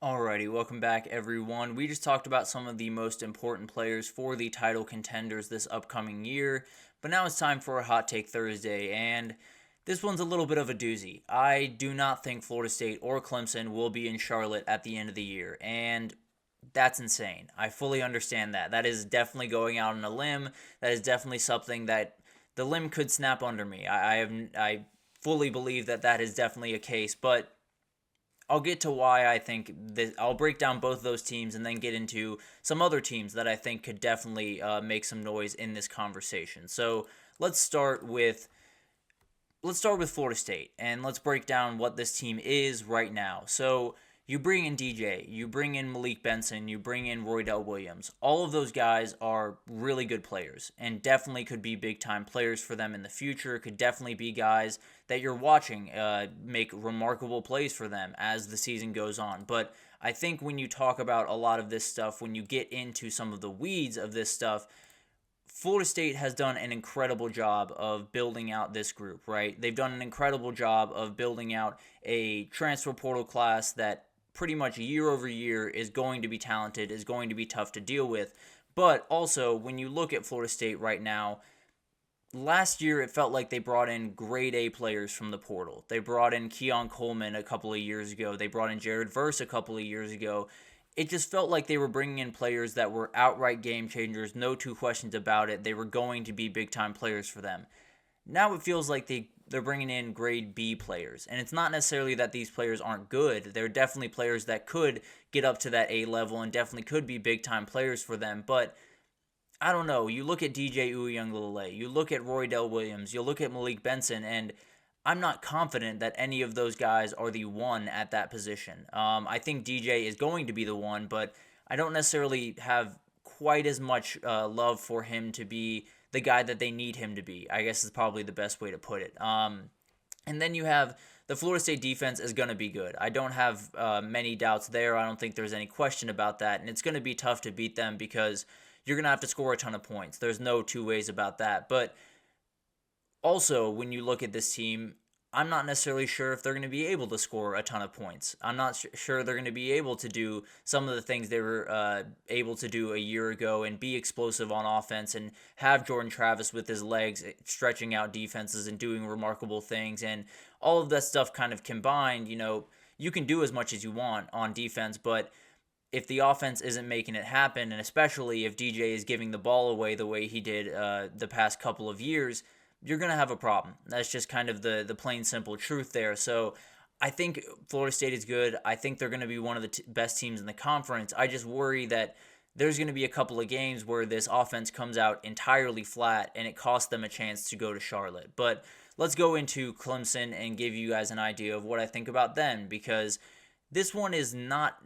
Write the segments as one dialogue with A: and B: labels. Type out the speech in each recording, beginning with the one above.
A: Alrighty, welcome back everyone. We just talked about some of the most important players for the title contenders this upcoming year, but now it's time for a Hot Take Thursday, and this one's a little bit of a doozy. I do not think Florida State or Clemson will be in Charlotte at the end of the year, and that's insane. I fully understand that. That is definitely going out on a limb. That is definitely something that the limb could snap under me. I fully believe that that is definitely a case, but I'll get to why I think that I'll break down both of those teams and then get into some other teams that I think could definitely make some noise in this conversation. So let's start with Florida State and let's break down what this team is right now. So you bring in DJ, you bring in Malik Benson, you bring in Roydell Williams. All of those guys are really good players and definitely could be big time players for them in the future. Could definitely be guys that you're watching make remarkable plays for them as the season goes on. But I think when you talk about a lot of this stuff, when you get into some of the weeds of this stuff, Florida State has done an incredible job of building out this group, right? They've done an incredible job of building out a transfer portal class that pretty much year over year is going to be talented, is going to be tough to deal with. But also, when you look at Florida State right now, last year it felt like they brought in grade A players from the portal. They brought in Keon Coleman a couple of years ago. They brought in Jared Verse a couple of years ago. It just felt like they were bringing in players that were outright game changers, no two questions about it. They were going to be big time players for them. Now it feels like they're bringing in grade B players. And it's not necessarily that these players aren't good. They're definitely players that could get up to that A level and definitely could be big time players for them. But I don't know. You look at DJ Uiagalelei, you look at Roydell Williams, you look at Malik Benson, and I'm not confident that any of those guys are the one at that position. I think DJ is going to be the one, but I don't necessarily have quite as much love for him to be the guy that they need him to be. I guess is probably the best way to put it. And then you have the Florida State defense is going to be good. I don't have many doubts there. I don't think there's any question about that. And it's going to be tough to beat them because you're going to have to score a ton of points. There's no two ways about that. But also, when you look at this team, I'm not necessarily sure if they're going to be able to score a ton of points. I'm not sure they're going to be able to do some of the things they were able to do a year ago and be explosive on offense and have Jordan Travis with his legs stretching out defenses and doing remarkable things. And all of that stuff kind of combined, you can do as much as you want on defense, but if the offense isn't making it happen, and especially if DJ is giving the ball away the way he did the past couple of years, you're going to have a problem. That's just kind of the plain simple truth there. So I think Florida State is good. I think they're going to be one of the best teams in the conference. I just worry that there's going to be a couple of games where this offense comes out entirely flat and it costs them a chance to go to Charlotte. But let's go into Clemson and give you guys an idea of what I think about them, because this one is not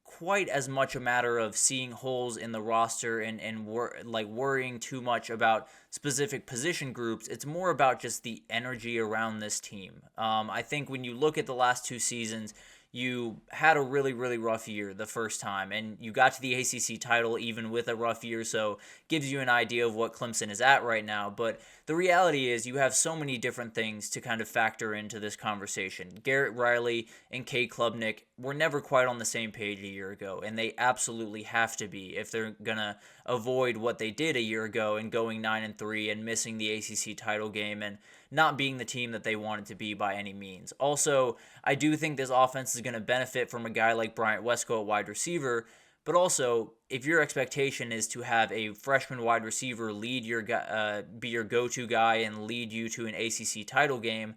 A: quite as much a matter of seeing holes in the roster and worrying too much about specific position groups. It's more about just the energy around this team. I think when you look at the last two seasons, you had a really, really rough year the first time, and you got to the ACC title even with a rough year, so gives you an idea of what Clemson is at right now. But the reality is you have so many different things to kind of factor into this conversation. Garrett Riley and Cade Klubnik were never quite on the same page a year ago, and they absolutely have to be if they're going to avoid what they did a year ago and going 9-3 and missing the ACC title game and not being the team that they wanted to be by any means. Also, I do think this offense is going to benefit from a guy like Bryant Wesco at wide receiver, but also if your expectation is to have a freshman wide receiver lead your be your go-to guy and lead you to an ACC title game,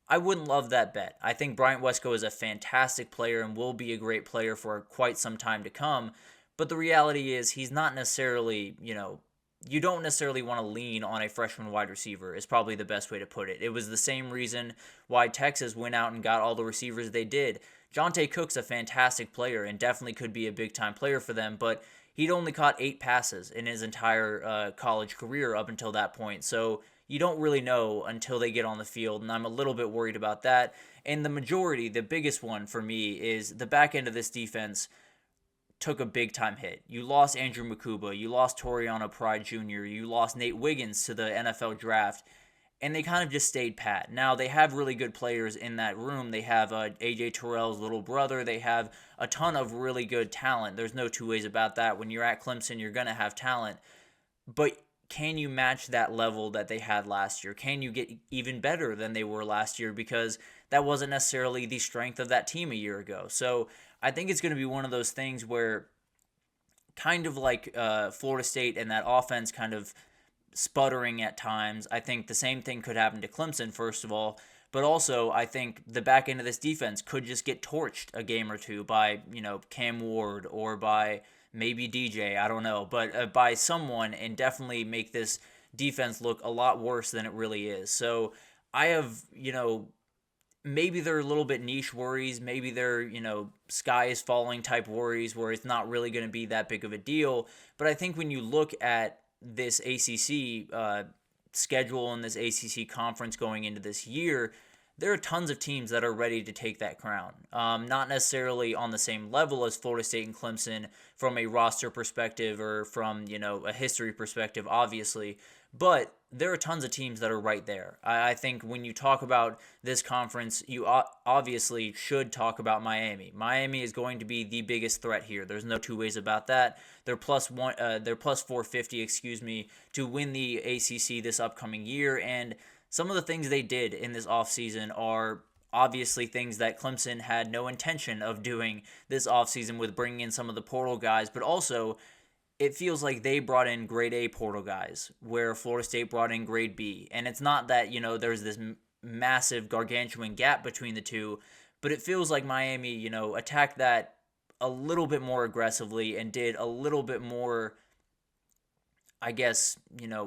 A: I wouldn't love that bet. I think Bryant Wesco is a fantastic player and will be a great player for quite some time to come, but the reality is he's not necessarily, you don't necessarily want to lean on a freshman wide receiver is probably the best way to put it. It was the same reason why Texas went out and got all the receivers they did. Jonte Cook's a fantastic player and definitely could be a big-time player for them, but he'd only caught 8 passes in his entire college career up until that point. So you don't really know until they get on the field, and I'm a little bit worried about that. And the biggest one for me is the back end of this defense took a big time hit. You lost Andrew Makuba, you lost Toriano Pride Jr., you lost Nate Wiggins to the NFL draft. and they kind of just stayed pat. Now, they have really good players in that room. They have A.J. Terrell's little brother. They have a ton of really good talent. There's no two ways about that. When you're at Clemson, you're going to have talent. But can you match that level that they had last year? Can you get even better than they were last year? Because that wasn't necessarily the strength of that team a year ago. So I think it's going to be one of those things where, kind of like Florida State and that offense kind of sputtering at times, I think the same thing could happen to Clemson, first of all. But also, I think the back end of this defense could just get torched a game or two by, Cam Ward or by maybe DJ, I don't know, but by someone, and definitely make this defense look a lot worse than it really is. So I have, maybe they're a little bit niche worries. Maybe they're, sky is falling type worries where it's not really going to be that big of a deal. But I think when you look at this ACC schedule and this ACC conference going into this year, there are tons of teams that are ready to take that crown. Not necessarily on the same level as Florida State and Clemson from a roster perspective or from, a history perspective, obviously. But there are tons of teams that are right there. I think when you talk about this conference, you obviously should talk about Miami. Miami is going to be the biggest threat here. There's no two ways about that. They're plus 450, to win the ACC this upcoming year. And some of the things they did in this offseason are obviously things that Clemson had no intention of doing this offseason with bringing in some of the portal guys, but also it feels like they brought in grade A portal guys, where Florida State brought in grade B. And it's not that, there's this massive gargantuan gap between the two, but it feels like Miami, attacked that a little bit more aggressively and did a little bit more, I guess,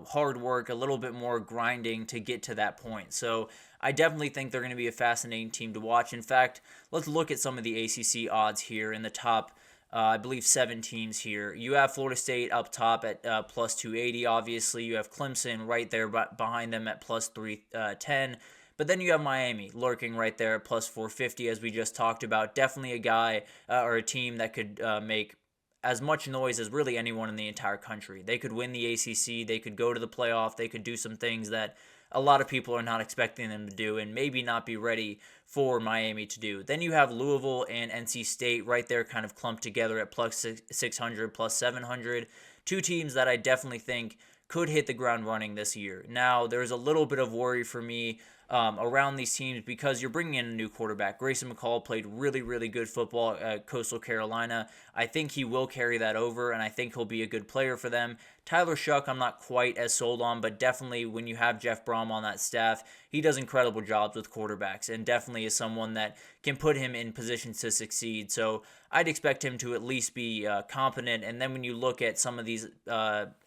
A: hard work, a little bit more grinding to get to that point. So I definitely think they're going to be a fascinating team to watch. In fact, let's look at some of the ACC odds here in the top I believe 7 teams here. You have Florida State up top at plus 280, obviously. You have Clemson right there behind them at plus 310. But then you have Miami lurking right there at plus 450, as we just talked about. Definitely a guy or a team that could make as much noise as really anyone in the entire country. They could win the ACC. They could go to the playoff. They could do some things that a lot of people are not expecting them to do and maybe not be ready for Miami to do. Then you have Louisville and NC State right there kind of clumped together at plus 600, plus 700. Two teams that I definitely think could hit the ground running this year. Now, there's a little bit of worry for me around these teams because you're bringing in a new quarterback. Grayson McCall played really, really good football at Coastal Carolina. I think he will carry that over, and I think he'll be a good player for them. Tyler Shuck, I'm not quite as sold on, but definitely when you have Jeff Brom on that staff, he does incredible jobs with quarterbacks and definitely is someone that can put him in positions to succeed. So I'd expect him to at least be competent. And then when you look at some of these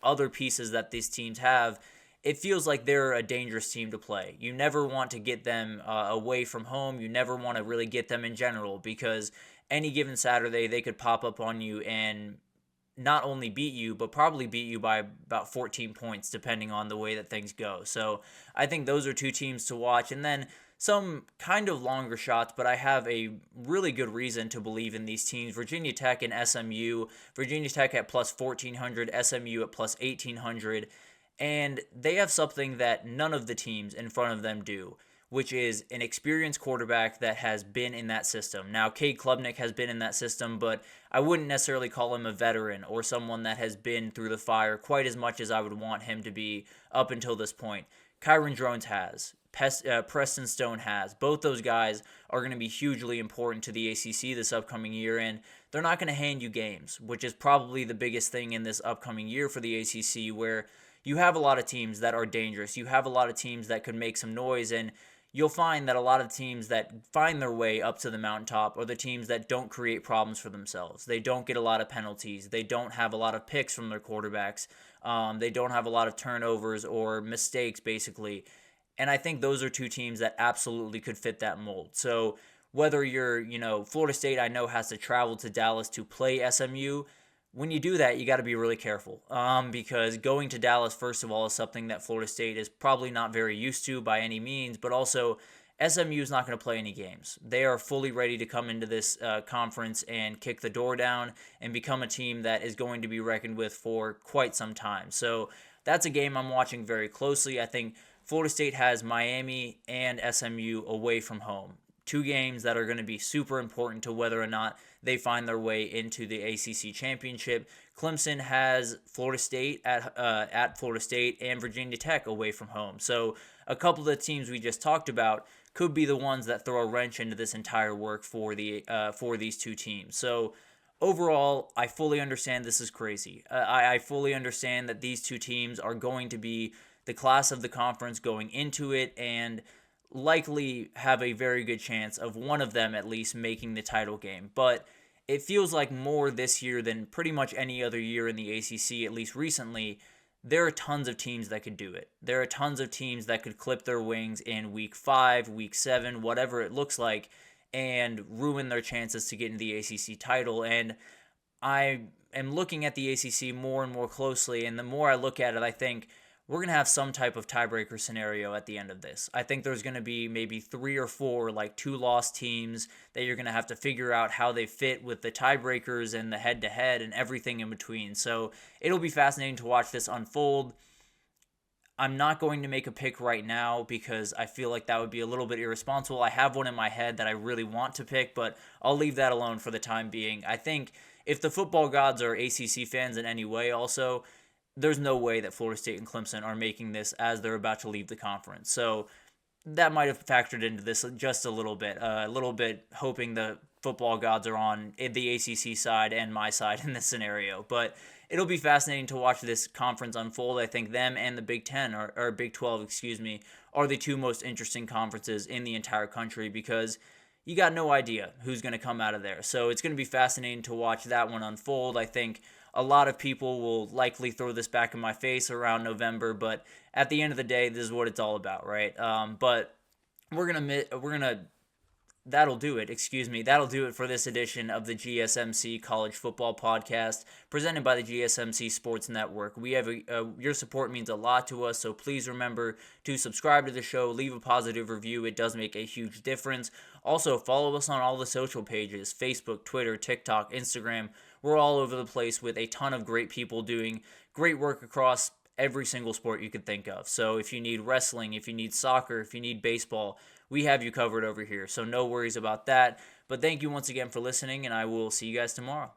A: other pieces that these teams have, it feels like they're a dangerous team to play. You never want to get them away from home. You never want to really get them in general because any given Saturday they could pop up on you and not only beat you, but probably beat you by about 14 points, depending on the way that things go. So I think those are two teams to watch. And then some kind of longer shots, but I have a really good reason to believe in these teams. Virginia Tech and SMU. Virginia Tech at plus 1,400, SMU at plus 1,800. And they have something that none of the teams in front of them do, which is an experienced quarterback that has been in that system. Now, Cade Klubnik has been in that system, but I wouldn't necessarily call him a veteran or someone that has been through the fire quite as much as I would want him to be up until this point. Kyron Drones has. Preston Stone has. Both those guys are going to be hugely important to the ACC this upcoming year, and they're not going to hand you games, which is probably the biggest thing in this upcoming year for the ACC, where you have a lot of teams that are dangerous. You have a lot of teams that could make some noise, and you'll find that a lot of teams that find their way up to the mountaintop are the teams that don't create problems for themselves. They don't get a lot of penalties. They don't have a lot of picks from their quarterbacks. They don't have a lot of turnovers or mistakes, basically. And I think those are two teams that absolutely could fit that mold. So whether you're, Florida State, I know, has to travel to Dallas to play SMU. When you do that, you got to be really careful because going to Dallas, first of all, is something that Florida State is probably not very used to by any means, but also SMU is not going to play any games. They are fully ready to come into this conference and kick the door down and become a team that is going to be reckoned with for quite some time. So that's a game I'm watching very closely. I think Florida State has Miami and SMU away from home. Two games that are going to be super important to whether or not they find their way into the ACC championship. Clemson has Florida State at Florida State and Virginia Tech away from home. So a couple of the teams we just talked about could be the ones that throw a wrench into this entire work for these two teams. So overall, I fully understand this is crazy. I fully understand that these two teams are going to be the class of the conference going into it and likely have a very good chance of one of them at least making the title game. But it feels like more this year than pretty much any other year in the ACC, at least recently. There are tons of teams that could do it. There are tons of teams that could clip their wings in week 5, week 7, whatever it looks like, and ruin their chances to get into the ACC title. And I am looking at the ACC more and more closely, and the more I look at it, I think we're going to have some type of tiebreaker scenario at the end of this. I think there's going to be maybe 3 or 4 like 2-loss teams that you're going to have to figure out how they fit with the tiebreakers and the head-to-head and everything in between. So it'll be fascinating to watch this unfold. I'm not going to make a pick right now because I feel like that would be a little bit irresponsible. I have one in my head that I really want to pick, but I'll leave that alone for the time being. I think if the football gods are ACC fans in any way also, there's no way that Florida State and Clemson are making this as they're about to leave the conference. So that might have factored into this just a little bit hoping the football gods are on the ACC side and my side in this scenario. But it'll be fascinating to watch this conference unfold. I think them and the Big 10, or Big 12, are the two most interesting conferences in the entire country because you got no idea who's going to come out of there. So it's going to be fascinating to watch that one unfold. I think a lot of people will likely throw this back in my face around November, but at the end of the day, this is what it's all about, right? But that'll do it. That'll do it for this edition of the GSMC College Football Podcast presented by the GSMC Sports Network. We have your support means a lot to us, so please remember to subscribe to the show, leave a positive review. It does make a huge difference. Also, follow us on all the social pages: Facebook, Twitter, TikTok, Instagram. We're all over the place with a ton of great people doing great work across every single sport you could think of. So if you need wrestling, if you need soccer, if you need baseball, we have you covered over here. So no worries about that. But thank you once again for listening, and I will see you guys tomorrow.